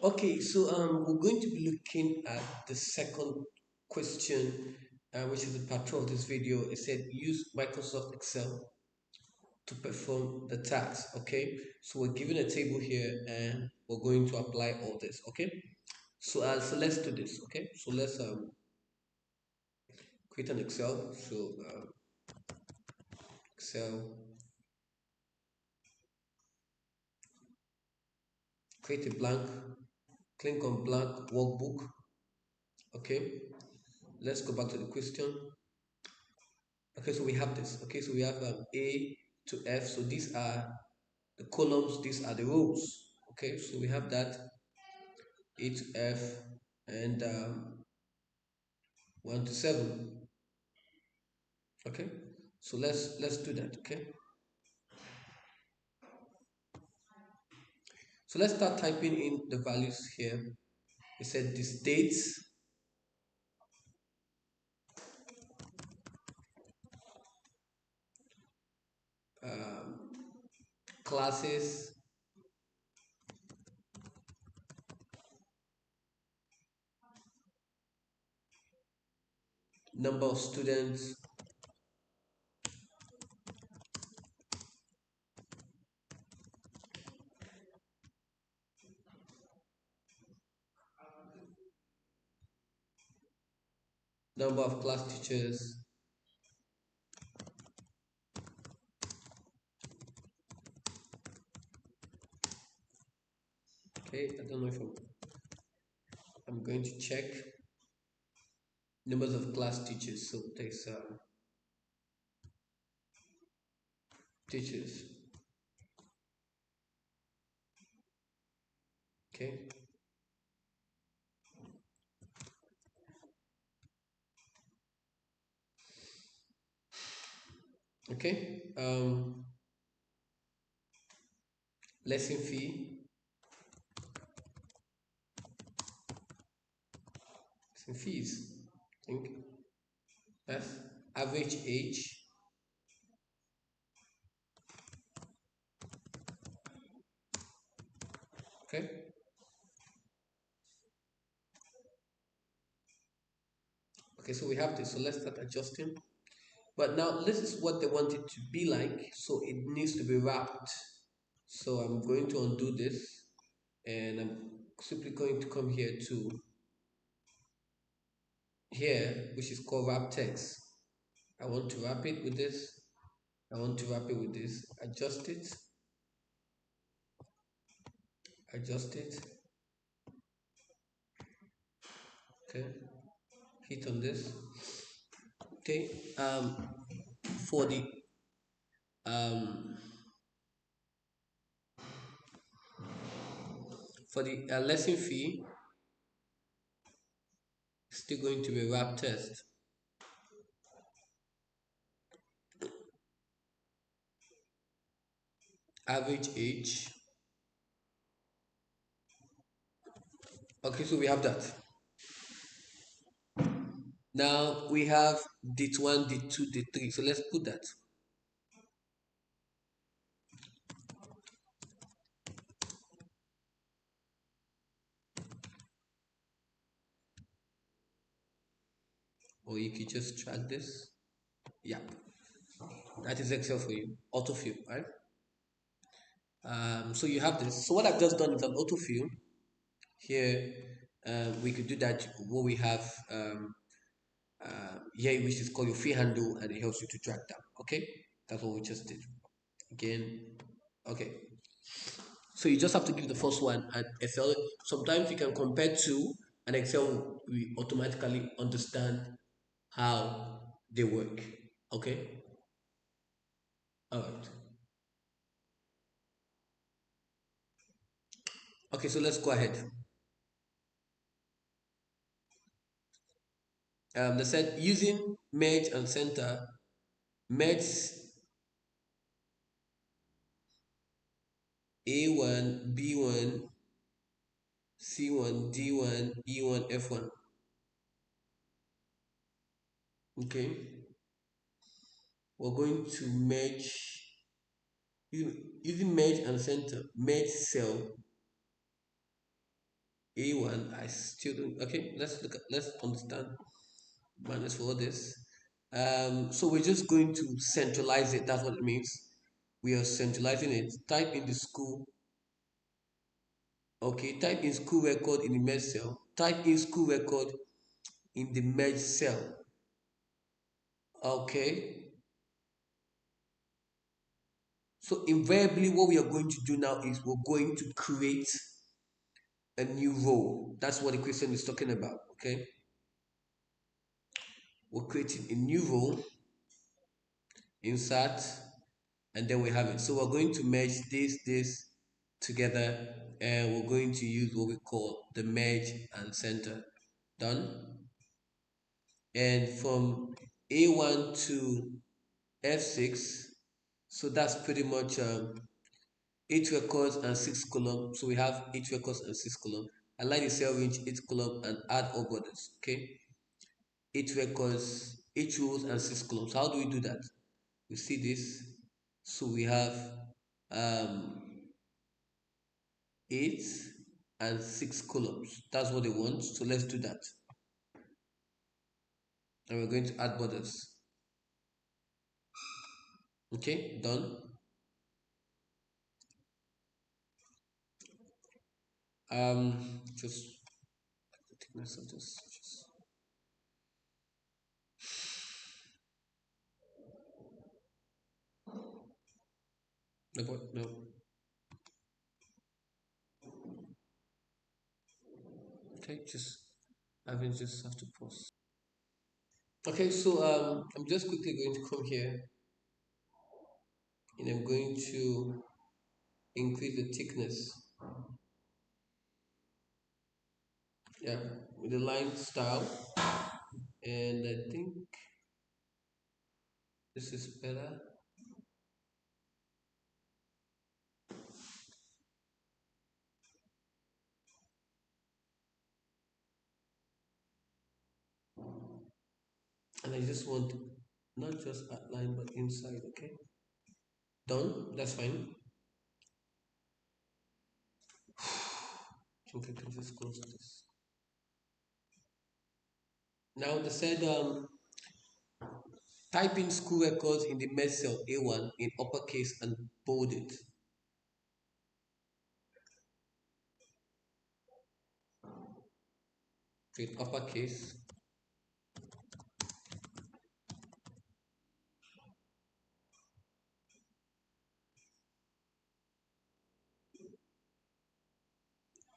Okay, so we're going to be looking at the second question, which is the part two of this video. It said use Microsoft Excel to perform the task. Okay, so we're given a table here, and we're going to apply all this. Okay, so let's do this. Okay, so let's create an Excel. So Excel, create a blank, click on blank workbook. Okay, let's go back to the question. Okay, so we have this. Okay, so we have A to F. So these are the columns, these are the rows. Okay, so we have that A to F and 1 to 7. Okay, so let's do that. Okay, so let's start typing in the values here. We said this dates, um, classes, number of students, number of class teachers. Okay, I don't know if I'm going to check numbers of class teachers. So there's teachers. Okay, okay. Lesson fee, lesson fees. I think that's average age. Okay, okay. So we have this. So let's start adjusting. But now this is what they want it to be like. So it needs to be wrapped. So I'm going to undo this, and I'm simply going to come here to here, which is called wrap text. I want to wrap it with this. I want to wrap it with this. Adjust it. Okay, hit on this. Okay, for the um lesson fee, still going to be wrap test. Average age. Okay, so we have that. Now we have date 1, date 2, date 3. So let's put that. Or you could just track this. Yeah, that is Excel for you. Autofill, right? So you have this. So what I've just done is an autofill. Here, we could do that what we have here, which is called your free handle, and it helps you to drag down. Okay, that's what we just did. Again, okay. So you just have to give the first one, and Excel. Sometimes you can compare two, and Excel will automatically understand how they work. Okay. All right. Okay. So let's go ahead. They said using merge and center. Merge A1, B1, C1, D1, E1, F1. Okay. We're going to merge using merge and center. Merge cell A1, I still don't. Okay, let's understand minus for this. So we're just going to centralize it. That's what it means. We are centralizing it. Type in the school. Okay, type in school record in the merge cell. Type in school record in the merge cell. Okay. So invariably, what we are going to do now is we're going to create a new row. That's what the question is talking about. Okay. We're creating a new row, insert, and then we have it. So we're going to merge this together, and we're going to use what we call the merge and center. Done. And from A1 to F6, so that's pretty much 8 records and 6 columns. So we have 8 records and 6 columns. Align the cell range 8 column and add all borders. Okay, 8 records, 8 rows and 6 columns. How do we do that? We see this. So we have um, 8 and 6 columns. That's what they want. So let's do that. And we're going to add borders. Okay, done. Just the thickness of this. Just no. Okay, just I will just have to pause. Okay, so I'm just quickly going to come here and I'm going to increase the thickness. Yeah, with the line style, and I think this is better. And I just want not just outline but inside. Okay, done. That's fine. I think I can just close this. Now they said type in school records in the med cell A1 in uppercase and bold it. In uppercase.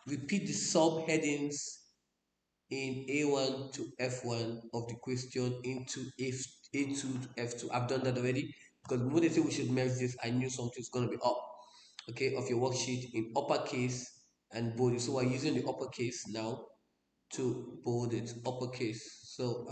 Repeat the subheadings in A1 to F1 of the question into A2 to F2. I've done that already because when they say we should merge this, I knew something's going to be up. Okay, of your worksheet in uppercase and bold it. So we're using the uppercase now to bold it, uppercase. So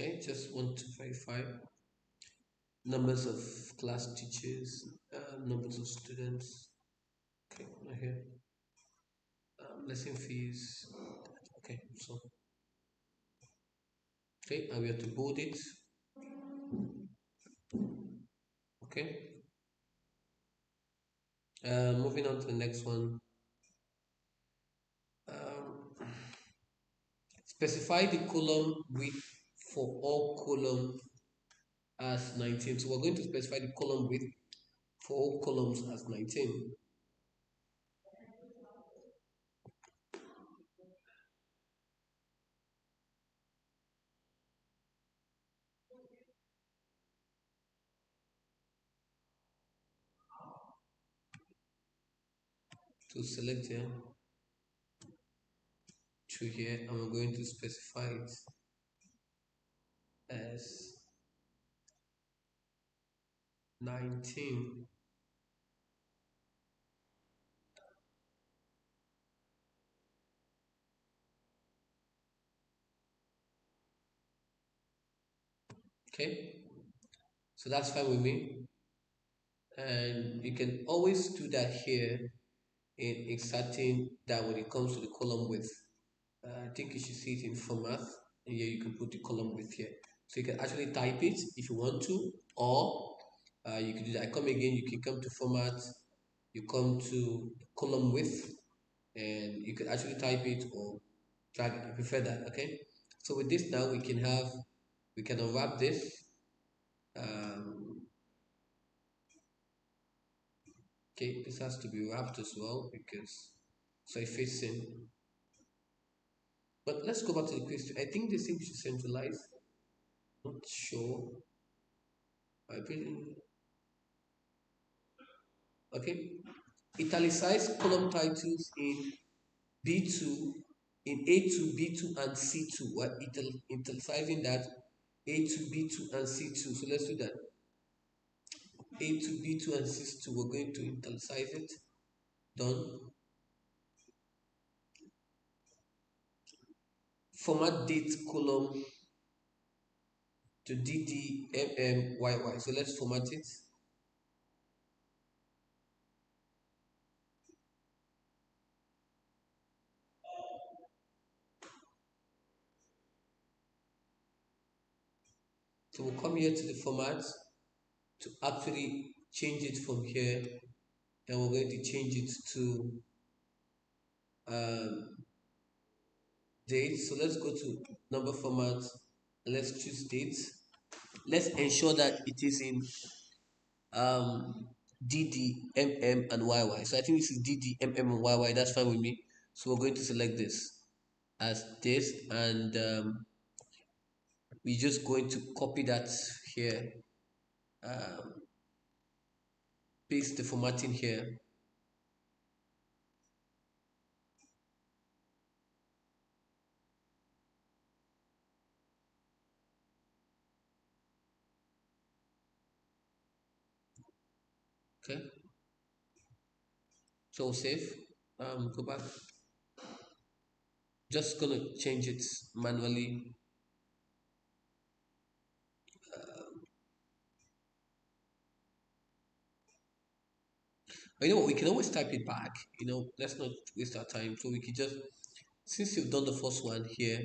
okay, just want to verify numbers of class teachers, numbers of students. Okay, not here. Lesson fees. Okay, so okay, and we have to bold it. Okay. Moving on to the next one. Um, specify the column width for all column as 19. So we're going to specify the column width for all columns as 19. To select here to here, and we're going to specify it as 19. Okay, so that's fine with me. And you can always do that here in inserting that when it comes to the column width. I think you should see it in format, and here you can put the column width here. So you can actually type it if you want to, or you can do that. I come again, you can come to format, you come to column width, and you can actually type it or drag it. I prefer that, okay? So with this now, we can unwrap this. Um, okay, this has to be wrapped as well because so it fits in. But let's go back to the question. I think this thing should centralize. Not sure. I bring okay. Italicize column titles in B2, in A2, B2, and C2. We're italicizing that A2, B2, and C2. So let's do that. A2, B2, and C2. We're going to italicize it. Done. Format date column to DDMMYY. So let's format it. So we'll come here to the format to actually change it from here, and we're going to change it to um, date. So let's go to number format and let's choose date. Let's ensure that it is in DD, MM, and YY. So I think this is DD, MM, and YY. That's fine with me. So we're going to select this as this, and we're just going to copy that here, um, paste the formatting here. Okay, so save. Go back. Just gonna change it manually. But you know what? We can always type it back. Let's not waste our time. So we can just, since you've done the first one here,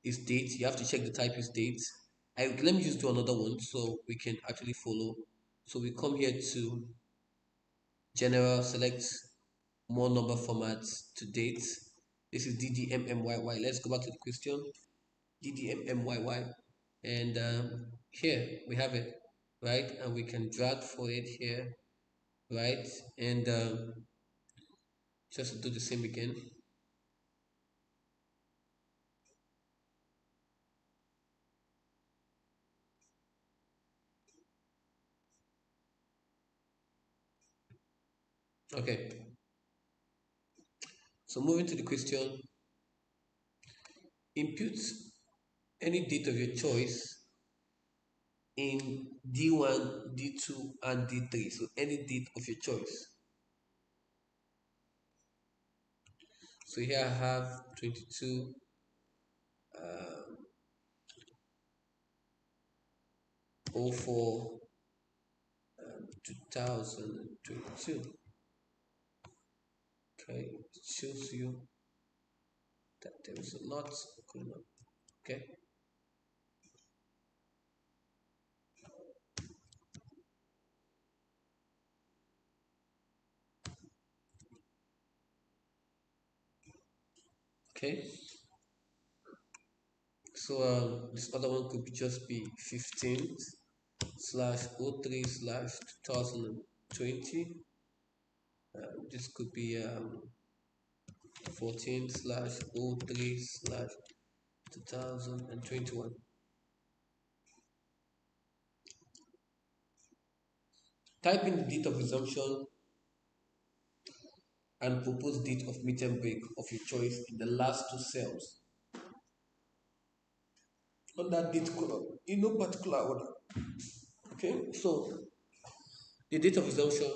is date. You have to check the type is date. Let me just do another one so we can actually follow. So we come here to general, select more number formats to date. This is DDMMYY. Let's go back to the question. DDMMYY. And here we have it, right? And we can drag for it here, right? And just do the same again. Okay. So moving to the question, input any date of your choice in D1, D2, and D3. So any date of your choice. So here I have 22, 04, 2022. Okay, it shows you that there is a lot going on. Okay, okay. So this other one could just be 15th slash 03 slash 2020. This could be 14 slash 03 slash 2021. Type in the date of resumption and proposed date of meet and break of your choice in the last two cells on that date column in no particular order. Okay, so the date of resumption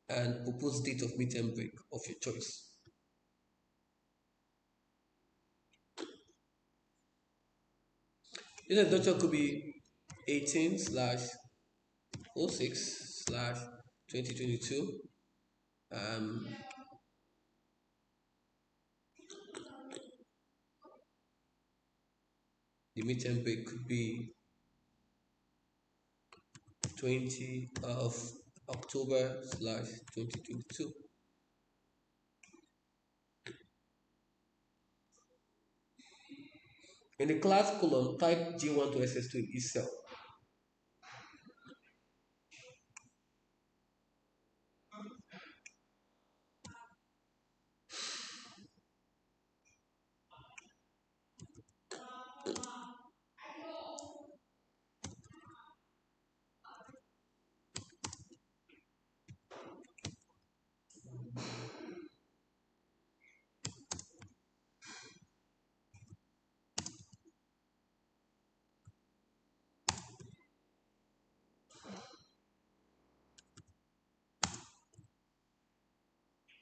and proposed date of meet and break of your choice. This resumption could be 18 slash 06 slash 2022. Um, the meet and break could be 20 of October slash 2022. In the class column, type G1 to SS2 in each cell.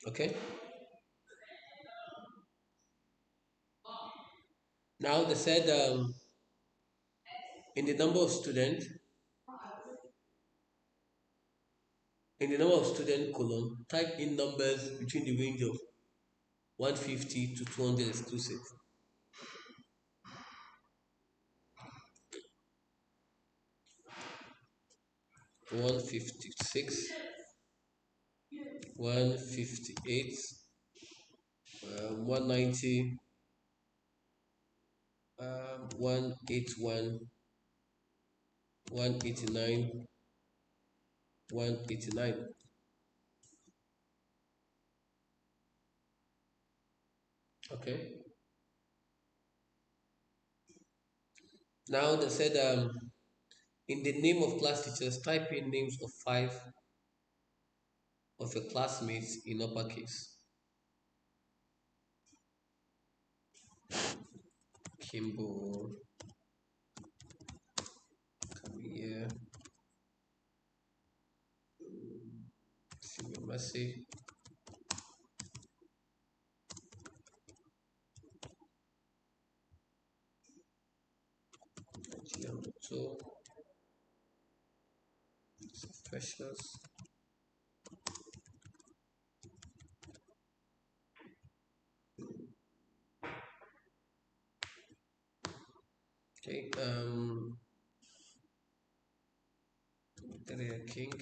Okay. Now they said in the number of students, in the number of student column, type in numbers between the range of 150 to 200 exclusive. 156, 158, 190, 181, 189, 189. Okay. Now they said in the name of class teachers, type in names of five of your classmates in uppercase. Kimbo, Camille, Mercy, Gianotto, Precious. Okay, King,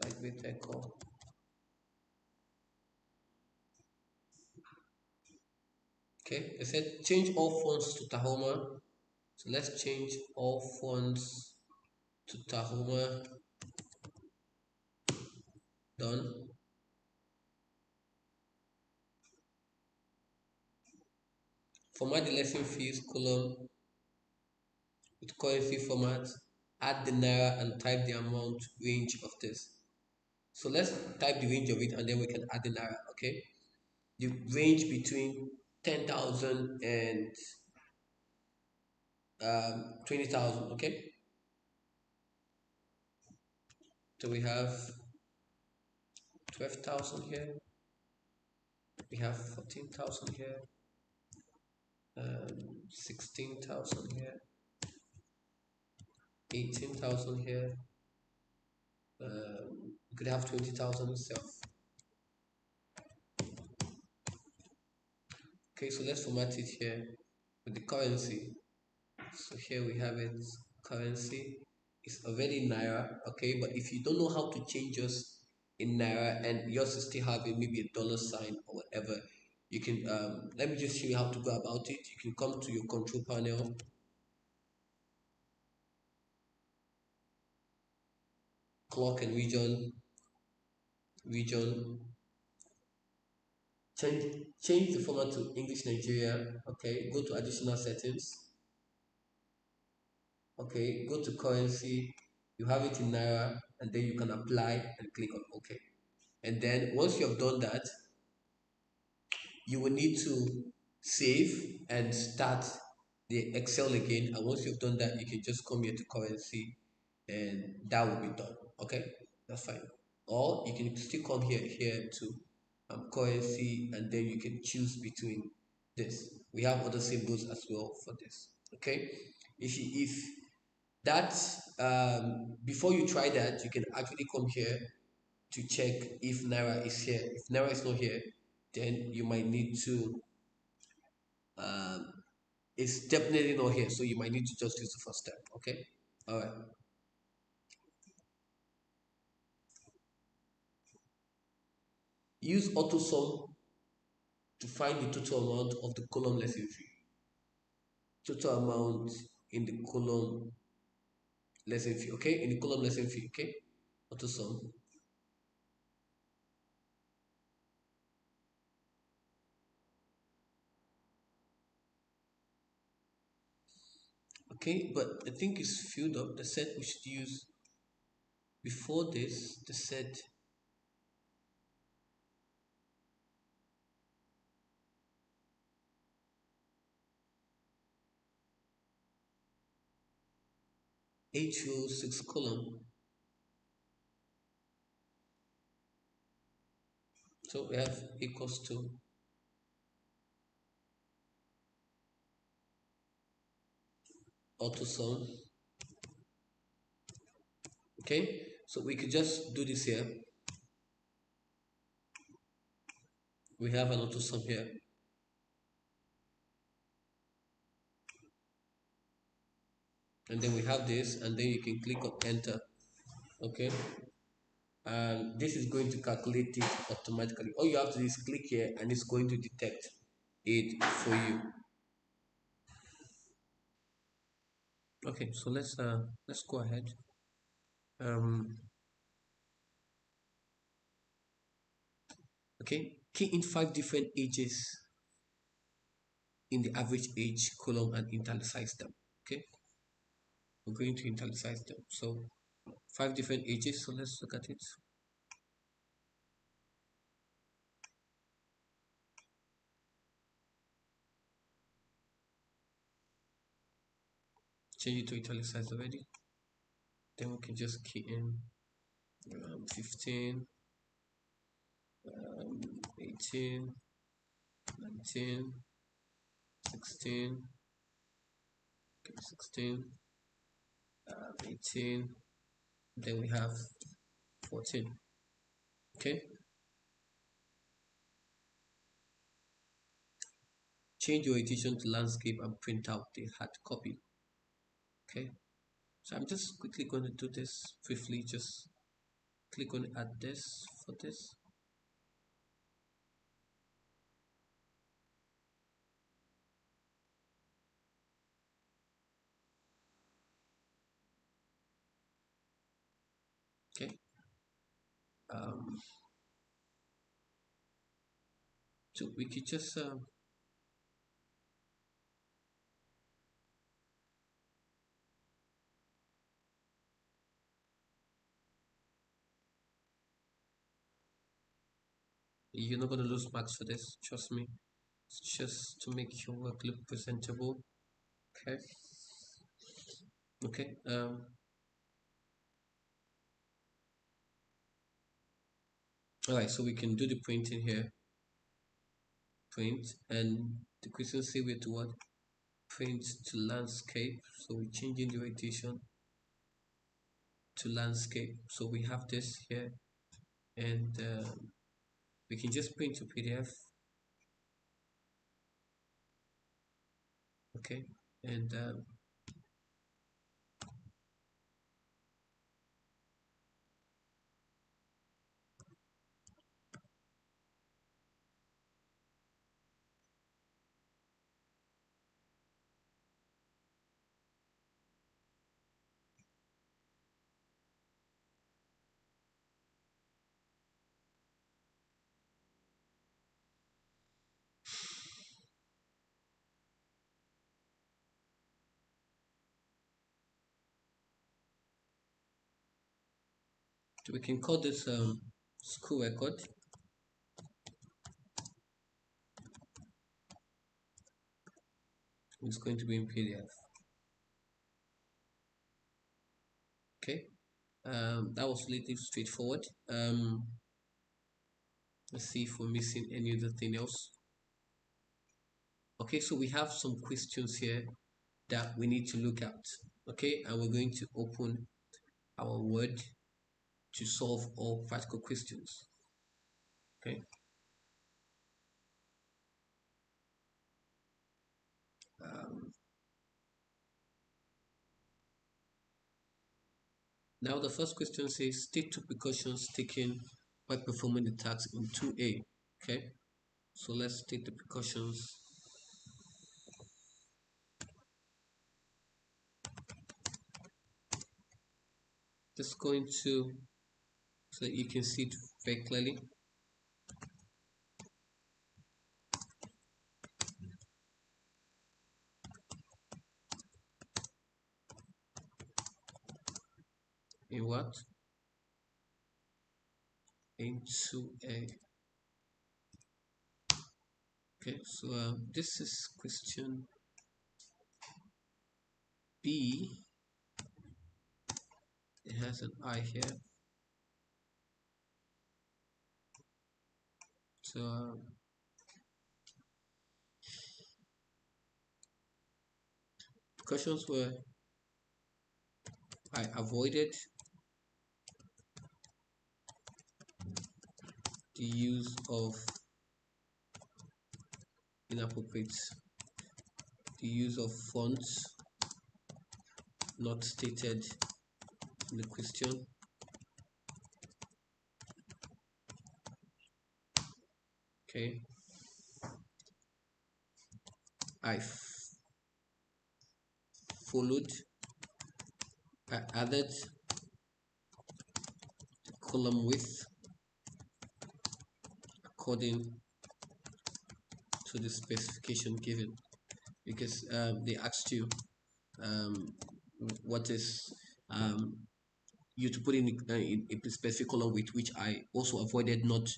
lightweight Echo. Okay, they said change all fonts to Tahoma. So let's change all fonts to Tahoma. Done. Format the lesson fees column with currency format. Add the naira and type the amount range of this. So let's type the range of it and then we can add the naira. Okay, the range between 10,000 and 20,000. Okay, so we have 12,000 here. We have 14,000 here. 16,000 here. 18,000 here. You could have 20,000 itself. Okay, so let's format it here with the currency. So here we have it. Currency is already naira. Okay, but if you don't know how to change yours in naira and yours is still having maybe a dollar sign or whatever, you can let me just show you how to go about it. You can come to your control panel, clock and region, change the format to English Nigeria. Okay, go to additional settings. Okay, go to currency. You have it in naira, and then you can apply and click on OK. And then once you have done that, you will need to save and start the Excel again. And once you've done that, you can just come here to currency and that will be done. Okay, that's fine. Or you can still come here to currency and then you can choose between this. We have other symbols as well for this. Okay, if that before you try that, you can actually come here to check if Naira is here. If Naira is not here, then you might need to um, it's definitely not here, so you might need to just use the first step. Okay, all right. Use auto sum to find the total amount of the column lesson fee. Total amount in the column lesson fee. Okay, in the column lesson fee. Okay, auto sum. Okay, but I think it's filled up. The set we should use before this. The set H row 6 column. So we have equals to auto sum. Okay, so we could just do this here. We have an auto sum here. And then we have this, and then you can click on enter. Okay, and this is going to calculate it automatically. All you have to do is click here, and it's going to detect it for you. Okay, so let's go ahead. Um, okay, key in 5 different ages in the average age column and italicize them. Okay, we're going to italicize them. So 5 different ages. So let's look at it. Change it to italicized already. Then we can just key in 15, 18, 19, 16, okay, 16, 18, then we have 14. Okay, change your edition to landscape and print out the hard copy. Okay, so I'm just quickly going to do this briefly. Just click on add this for this. Okay, um, so we could just you're not going to lose marks for this, trust me. It's just to make your work look presentable. Okay, okay, all right, so we can do the printing here. Print, and the question say we're to what? Print to landscape. So we're changing the orientation to landscape. So we have this here, and we can just print to PDF. Okay, and we can call this school record. It's going to be in PDF. Okay. That was relatively straightforward. Let's see if we're missing any other thing else. Okay, so we have some questions here that we need to look at. Okay, and we're going to open our Word to solve all practical questions. Okay. Um, Now the first question says state two precautions taken by performing the task in 2A. Okay, so let's state the precautions. Just going to so that you can see it very clearly. In what? In 2A. Okay, so this is question B. It has an I here. So precautions were I avoided the use of inappropriate, the use of fonts not stated in the question. Okay. I added the column width according to the specification given, because they asked you what is you to put in a specific column width, which I also avoided not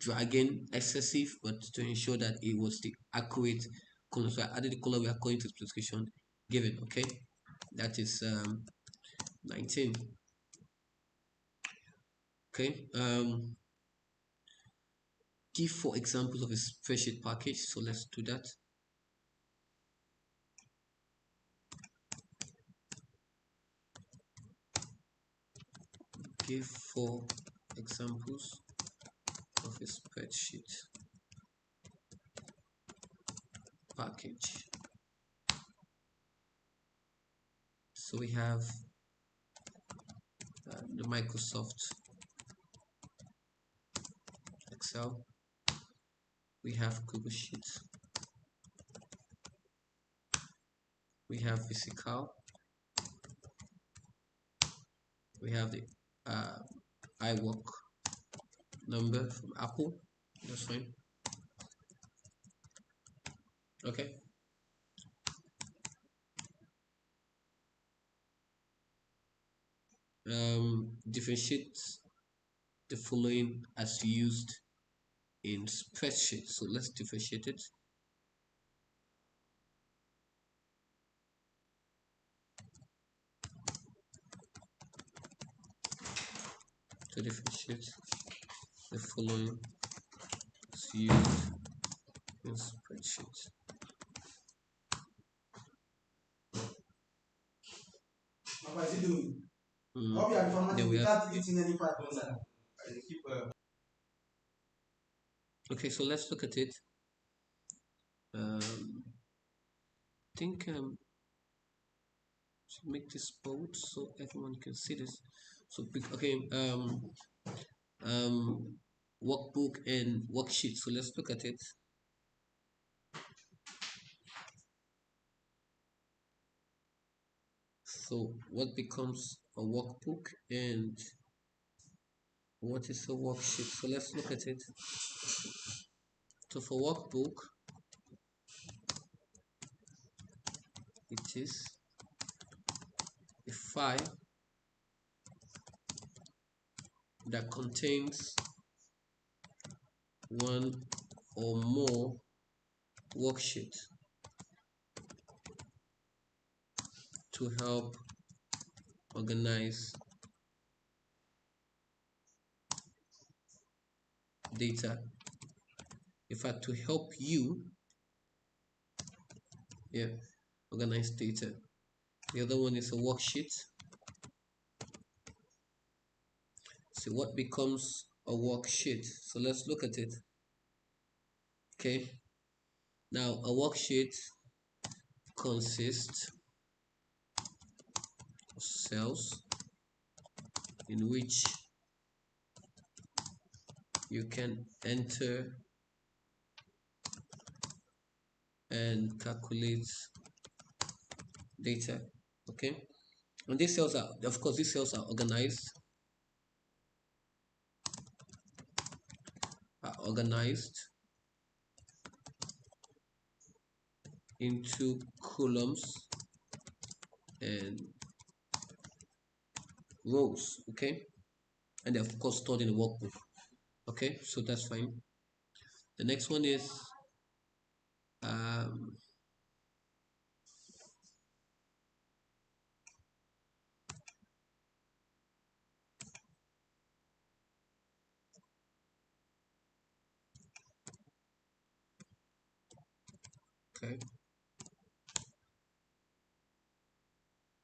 dragging excessive, but to ensure that it was the accurate column. So I added the column width according to the specification given. Okay, that is 19. Okay, give 4 examples of a spreadsheet package. So let's do that. Give 4 examples of a spreadsheet package. So we have the Microsoft Excel, we have Google Sheets, we have VisiCal, we have the iWork number from Apple. That's fine. Okay. Differentiate the following as used in spreadsheet. So let's differentiate it. To differentiate the following as used in spreadsheet. What is he doing? Then we have okay, so let's look at it. I think should make this bold so everyone can see this. So okay, workbook and worksheet. So let's look at it. So what becomes a workbook and what is a worksheet? So let's look at it. So for workbook, it is a file that contains one or more worksheets. to help organize data. In fact, to help you, yeah, organize data. The other one is a worksheet. So what becomes a worksheet? So let's look at it. Okay. Now a worksheet consists of cells in which you can enter and calculate data. Okay. And these cells are, of course, these cells are organized into columns and rows. Okay. And they're of course stored in a workbook. Okay, so that's fine. The next one is um, okay,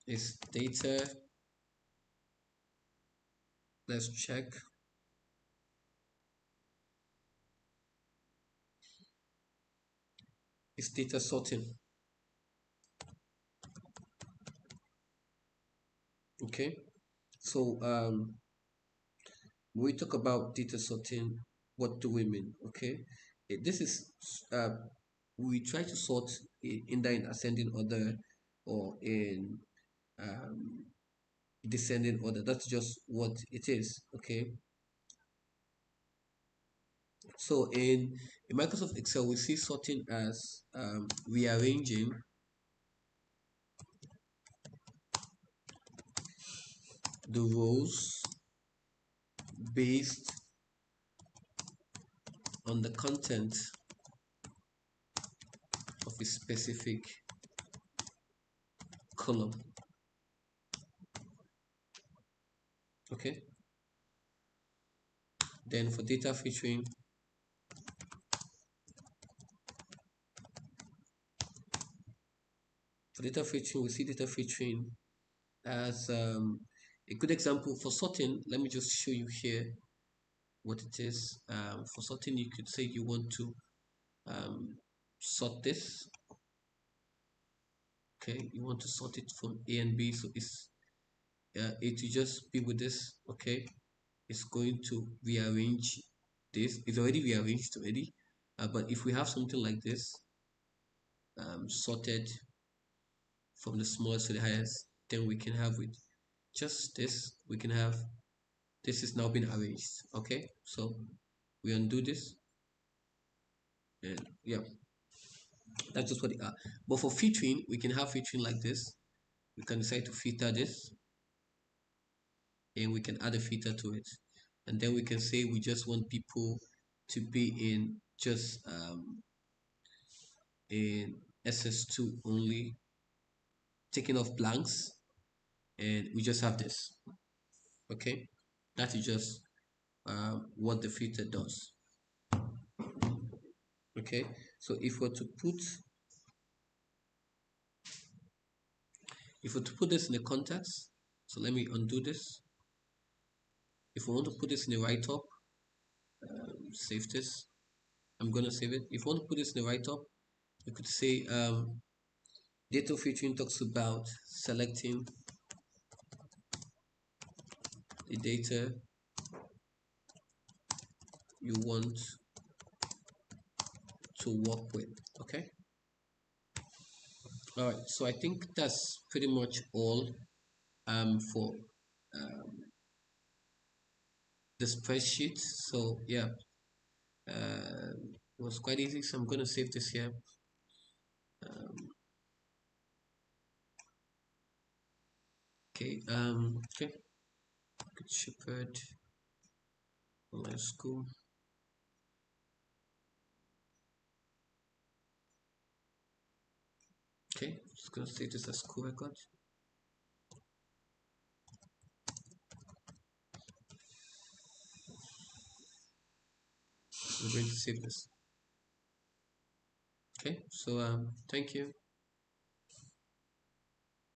is data. Let's check. Is data sorting. Okay, so when we talk about data sorting, what do we mean? Okay, this is uh, we try to sort either in ascending order or in um, descending order. That's just what it is. Okay, so in Microsoft Excel, we see sorting as rearranging the rows based on the content of a specific column. Okay, then for data filtering we see data filtering as a good example. For sorting, let me just show you here what it is. For sorting, you could say you want to sort this. Okay, you want to sort it from A and B, so it will just be with this. Okay, it's going to rearrange this. It's already rearranged already, but if we have something like this, sorted from the smallest to the highest, then we can have with just this, we can have this is now been arranged. Okay, so we undo this, and yeah, that's just what they are. But for filtering, we can have filtering like this. We can decide to filter this, and we can add a filter to it, and then we can say we just want people to be in SS2 only, taking off blanks, and we just have this. Okay, that is just what the filter does. Okay, so if we to put this in the context, so let me undo this. If we want to put this in the write-up, save this. I'm gonna save it. If we want to put this in the write-up, you could say data filtering talks about selecting the data you want to work with. Okay, all right, so I think that's pretty much all for the spreadsheet. So yeah, it was quite easy, so I'm going to save this here. Okay, Good Shepherd Online School. Okay, just going to save this as school record. we're going to save this. Okay, so thank you.